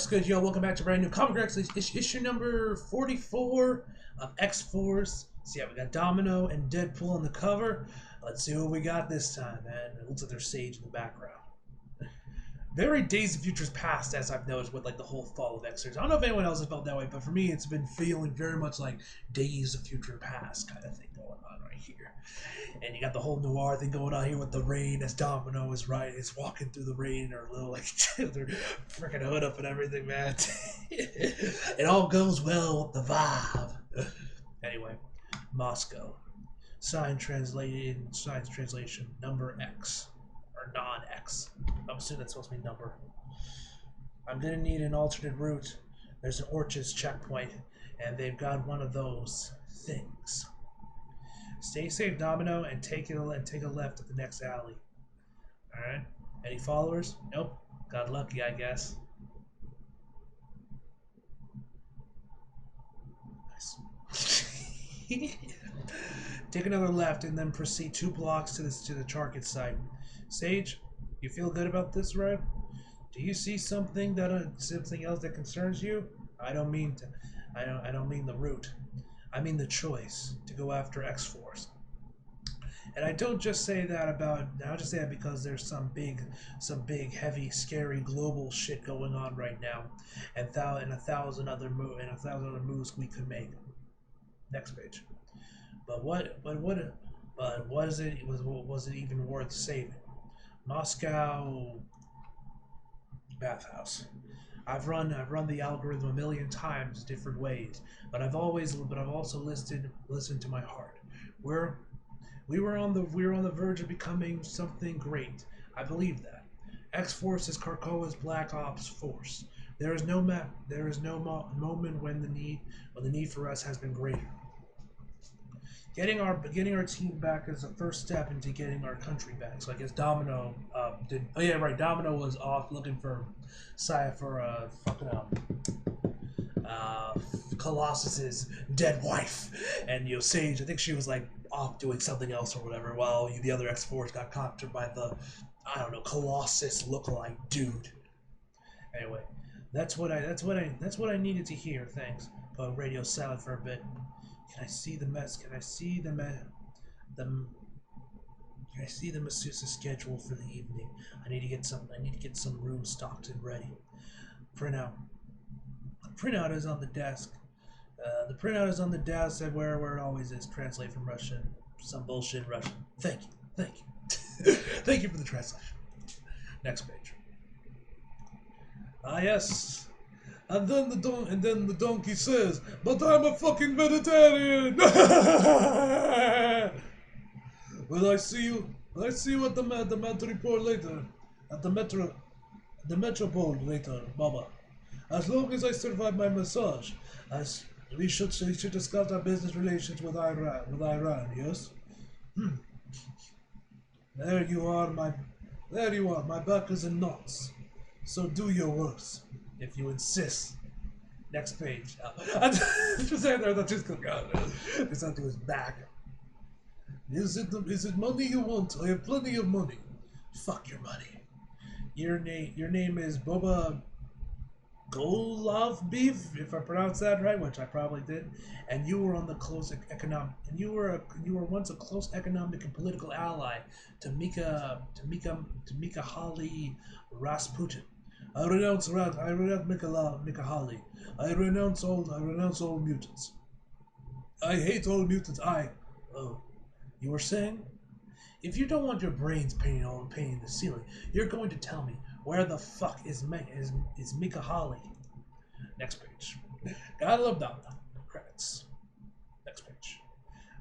good, yo? Welcome back to brand new Comic X issue number 44 of X-Force. So yeah, we got Domino and Deadpool on the cover. Let's see what we got this time, man. It looks like there's Sage in the background. Very Days of Futures Past, as I've noticed with like the whole fall of X-Series. I don't know if anyone else has felt that way, but for me, it's been feeling very much like Days of Future Past kind of thing going on right here. And you got the whole noir thing going on here with the rain as Domino is walking through the rain in her little like their freaking hood up and everything, man. It all goes well with the vibe. Anyway, Moscow. Sign translation number X. Or non-X. I'm assuming that's supposed to be number. I'm gonna need an alternate route. There's an Orchard's checkpoint, and they've got one of those things. Stay safe, Domino, and take a left at the next alley. Alright? Any followers? Nope. Got lucky, I guess. Nice. Take another left and then proceed 2 blocks to the target site. Sage, you feel good about this, right? Do you see something else that concerns you? I don't mean the route. I mean the choice to go after X-Force. And I don't just say that I just say that because there's some big, heavy, scary global shit going on right now, and a thousand other moves we could make. Next page. But was it even worth saving? Moscow bathhouse. I've run the algorithm a million times different ways, but I've also listened to my heart. We were on the verge of becoming something great. I believe that. X-Force is Krakoa's Black Ops force. There is no moment when the need for us has been greater. Getting our team back is the first step into getting our country back. So I guess Domino did. Oh yeah, right. Domino was off looking for Colossus's dead wife, and Sage. I think she was like off doing something else or whatever. While the other X-Force got captured by the Colossus lookalike dude. Anyway, that's what I needed to hear. Thanks. Put radio silent for a bit. Can I see the masseuse's schedule for the evening? I need to get some rooms stocked and ready. Printout. The printout is on the desk. Where it always is. Translate from Russian. Some bullshit in Russian. Thank you. Thank you for the translation. Next page. Ah yes. And then the donkey says, "But I'm a fucking vegetarian." Well, I see you at the Metropole later. At the Metropole later, Baba. As long as I survive my massage, we should discuss our business relations with Iran. Yes. There you are. My back is in knots. So do your worst. If you insist. Next page. Just saying there, that's just going on. It's not to his back. Is it money you want? I have plenty of money. Fuck your money. Your name is Boba Golov Beef, if I pronounce that right, which I probably did. And you were on the close economic. And you were once a close economic and political ally to Mechawolverine Rasputin. I renounce Mechawolverine. I renounce all mutants. I hate all mutants. Oh, you were saying? If you don't want your brains painting the ceiling, you're going to tell me where the fuck is Mechawolverine. Next page. Gotta love that. Credits. Next page.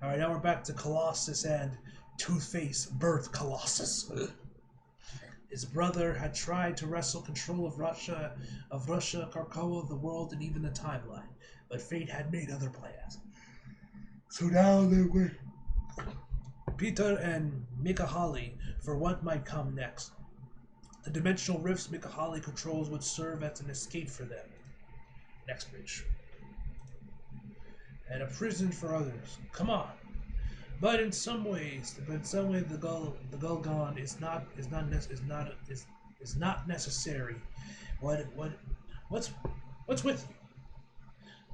All right, now we're back to Colossus and Two-Face birth Colossus. His brother had tried to wrestle control of Russia, Krakoa, the world, and even the timeline, but fate had made other plans. So now they wait. Peter and Mechawolverine for what might come next. The dimensional rifts Mechawolverine controls would serve as an escape for them. Next page. And a prison for others. Come on. But in some ways, the Gulgon is not necessary. What What's what's with you?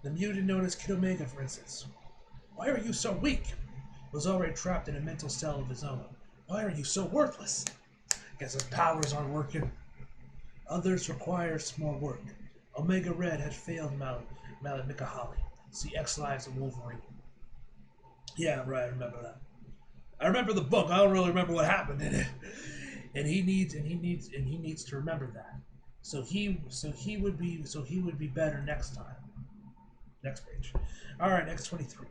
The mutant known as Kid Omega, for instance. Why are you so weak? Was already trapped in a mental cell of his own. Why are you so worthless? Guess his powers aren't working. Others requires more work. Omega Red had failed Mallet Mechawolverine. See X Lives of Wolverine. Yeah, right, I remember that. I remember the book. I don't really remember what happened in it. And he needs to remember that. So he would be better next time. Next page. All right, next 23.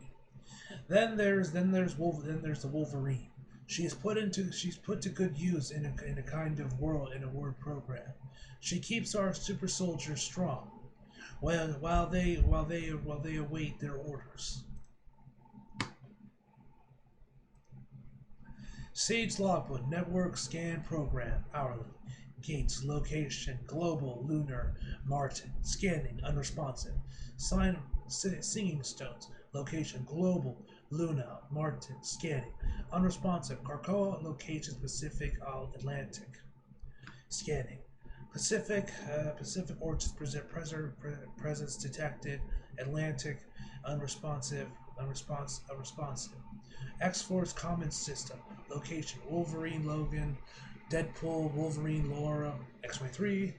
Then there's the Wolverine. She's put to good use in a kind of word program. She keeps our super soldiers strong, while they await their orders. Sage Logbook Network Scan Program hourly. Gates location global lunar Martin scanning unresponsive. Singing stones location global Luna Martin scanning unresponsive. Krakoa location Pacific Atlantic scanning. Pacific Orchard presence detected. Atlantic unresponsive. X-Force Common System location Wolverine Logan Deadpool Wolverine Laura X-23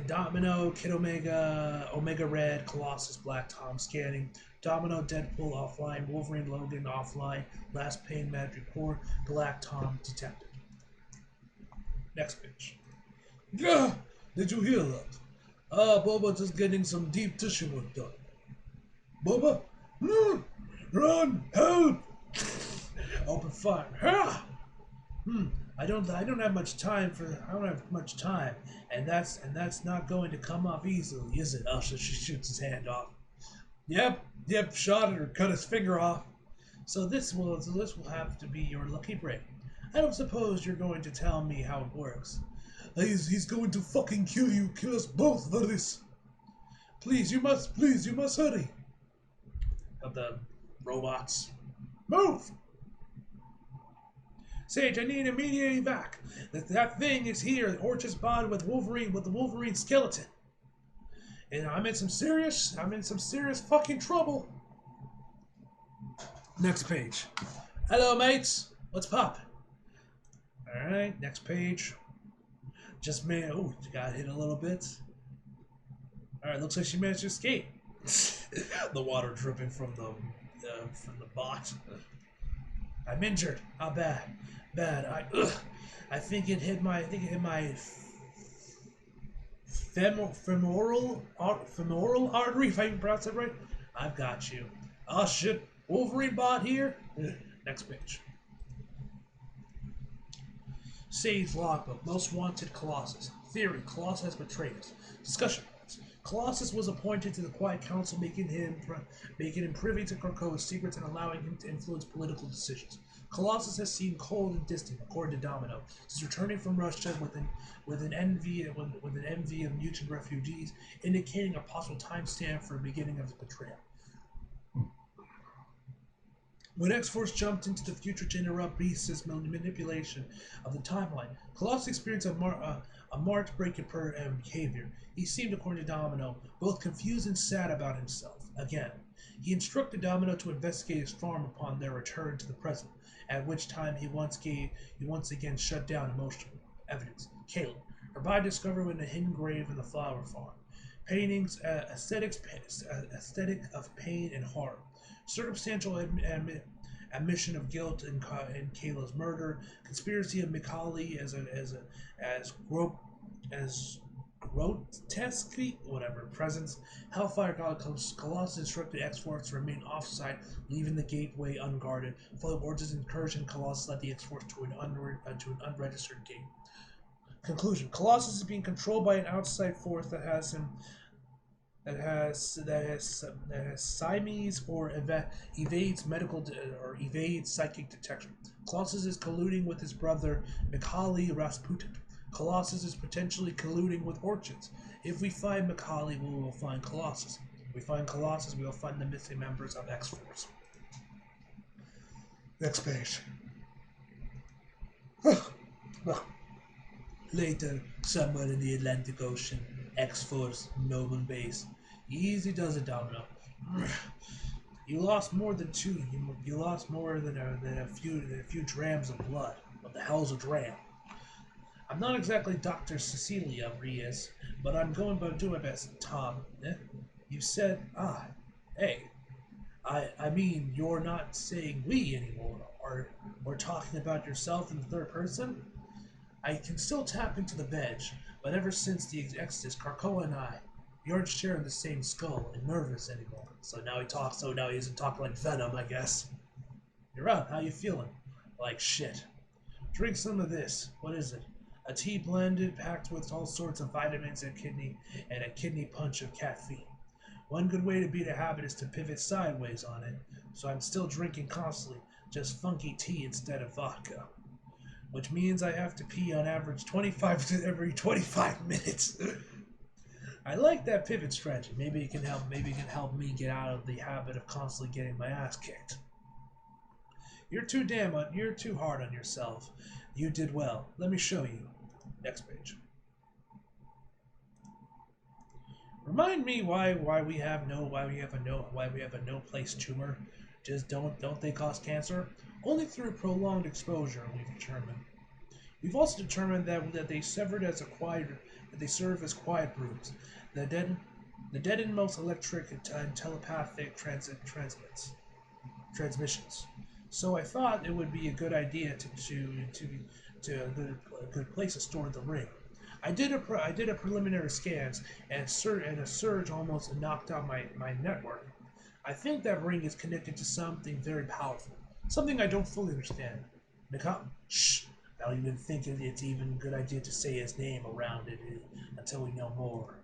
Domino Kid Omega Red Colossus Black Tom scanning Domino Deadpool offline Wolverine Logan offline Last Pain Mad Report Black Tom detected. Next page. Yeah, did you hear that? Boba just getting some deep tissue work done. Boba? Run! Help! Open fire. Ha! I don't have much time and that's not going to come off easily, is it? She shoots his hand off. Yep, shot it or cut his finger off. So this will have to be your lucky break. I don't suppose you're going to tell me how it works. He's going to fucking kill us both for this. Please, you must hurry. Of the robots. Move! Sage, I need immediate evac. That thing is here, Orchard's bond with the Wolverine skeleton. And I'm in some serious fucking trouble. Next page. Hello, mates. What's poppin'? Alright, next page. Just man, oh, she got hit a little bit. Alright, looks like she managed to escape. The water dripping from the bot. I'm injured. How bad? I think it hit my femoral artery, if I can pronounce that right. I've got you. Oh shit, Wolverine bot here. Next page. Sage Logbook, Most Wanted Colossus. Theory, Colossus has betrayed us. Discussion points. Colossus was appointed to the Quiet Council, making him privy to Krakoa's secrets and allowing him to influence political decisions. Colossus has seemed cold and distant, according to Domino, since returning from Russia with an envy of mutant refugees, indicating a possible timestamp for the beginning of his betrayal. When X-Force jumped into the future to interrupt Beast's manipulation of the timeline, Colossus experienced a marked break in behavior. He seemed, according to Domino, both confused and sad about himself. Again, he instructed Domino to investigate his farm upon their return to the present, at which time he once again shut down emotional evidence. Caleb, her body discovered in a hidden grave in the flower farm. Paintings, aesthetic of pain and horror. Circumstantial admission of guilt in Kayla's murder, conspiracy of Mechawolverine as grotesque, whatever, presence. Hellfire God Colossus instructed X-Force to remain offside, leaving the gateway unguarded. Following Orchard's incursion, Colossus led the X-Force to an unregistered gate. Conclusion: Colossus is being controlled by an outside force that has Siamese or evades evades psychic detection. Colossus is colluding with his brother Mechawolverine Rasputin. Colossus is potentially colluding with Orchids. If we find Mechawolverine, we will find Colossus. If we find Colossus, we will find the missing members of X-Force. Next page. Later, somewhere in the Atlantic Ocean, X-Force, Noble Base. Easy does it, Domino. You lost more than two. You lost more than a few drams of blood. What the hell's a dram? I'm not exactly Dr. Cecilia Reyes, but I'm doing my best. Tom, you said hey. I mean, you're not saying we anymore. Or talking about yourself in the third person? I can still tap into the veg, but ever since the Exodus, Krakoa and I, we aren't sharing the same skull and nervous anymore. So now he doesn't talk like Venom, I guess. You're up, how you feeling? Like shit. Drink some of this. What is it? A tea blended, packed with all sorts of vitamins and a kidney punch of caffeine. One good way to beat a habit is to pivot sideways on it, so I'm still drinking constantly, just funky tea instead of vodka. Which means I have to pee on average 25 to every 25 minutes. I like that pivot strategy. Maybe it can help me get out of the habit of constantly getting my ass kicked. You're too hard on yourself. You did well. Let me show you. Next page. Remind me why we have a no place tumor. Just don't they cause cancer? Only through prolonged exposure, we've determined. We've also determined that they serve as quiet rooms. The deadenmost electric and telepathic transmissions. So I thought it would be a good idea to a good place to store the ring. I did a preliminary scans, and a surge almost knocked out my network. I think that ring is connected to something very powerful, something I don't fully understand. Shh! I don't even think it's even a good idea to say his name around it until we know more.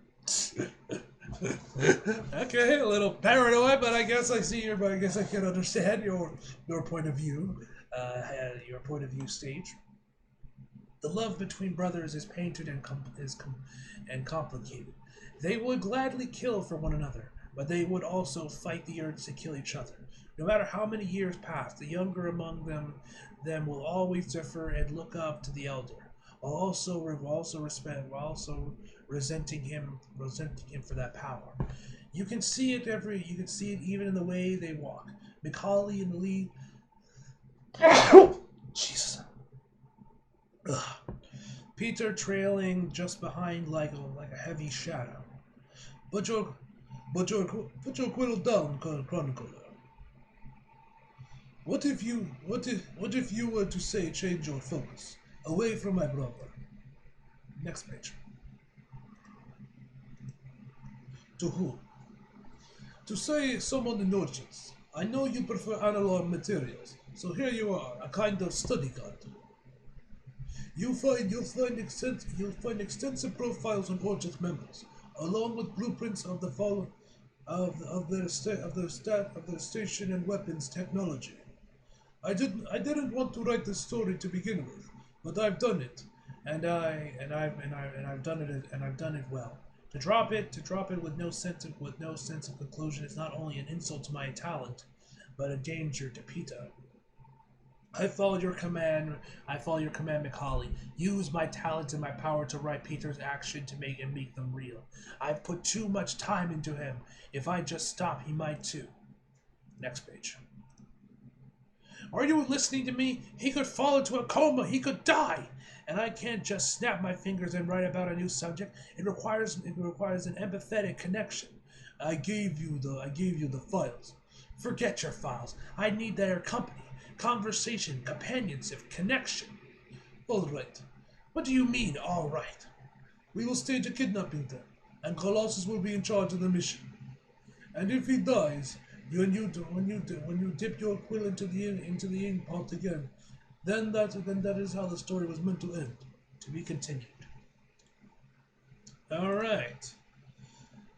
Okay, a little paranoid, but I guess I can understand your point of view. Your point of view stage. The love between brothers is painted and complicated. They would gladly kill for one another, but they would also fight the urge to kill each other. No matter how many years pass, the younger among them will always defer and look up to the elder, while also resenting him for that power. You can see it even in the way they walk. Macaulay and Lee. Jesus. Ugh. Peter trailing just behind like a heavy shadow. Put your quill down, chronicler. What if you were to say change your focus away from my brother? Next page. To whom? To say someone in urgence. I know you prefer analog materials, so here you are, a kind of study guide. You'll find extensive profiles on Orchard's members, along with blueprints of their station and weapons technology. I didn't want to write this story to begin with, but I've done it, and I've done it well. To drop it with no sense of conclusion is not only an insult to my talent, but a danger to Peter. I follow your command, Macaulay. Use my talent and my power to write Peter's action to make them real. I've put too much time into him. If I just stop, he might too. Next page. Are you listening to me? He could fall into a coma. He could die. And I can't just snap my fingers and write about a new subject. It requires an empathetic connection. I gave you the files. Forget your files. I need their company. Conversation, companionship, connection. All right. What do you mean, all right? We will stage a kidnapping then, and Colossus will be in charge of the mission. And if he dies, when you dip your quill into the ink pot again, then that is how the story was meant to end. To be continued.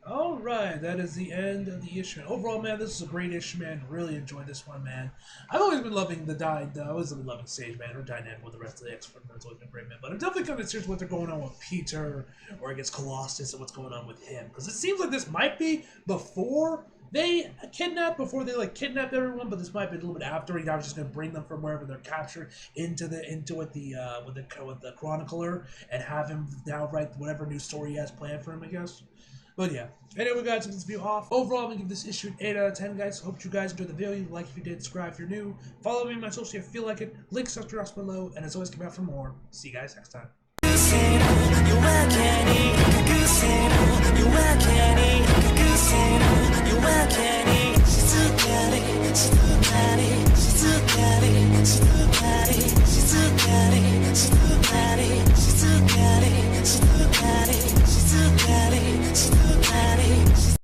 All right, that is the end of the issue. Overall, man, this is a great issue, man. Really enjoyed this one, man. I've always been loving Sage, man. Her dynamic with the rest of the X-Men has always been great, man. But I'm definitely kind of curious what they're going on with Peter, or I guess Colossus, and what's going on with him. Because it seems like this might be before they kidnapped before they like kidnapped everyone, but this might be a little bit after. He's just going to bring them from wherever they're captured into with the chronicler and have him now write whatever new story he has planned for him, I guess. But yeah, anyway guys, this video off. Overall, I'm gonna give this issue an 8 out of 10, guys. Hope you guys enjoyed the video. Like if you did, subscribe if you're new. Follow me on my social if you feel like it. Links up to below, and as always, come out for more. See you guys next time.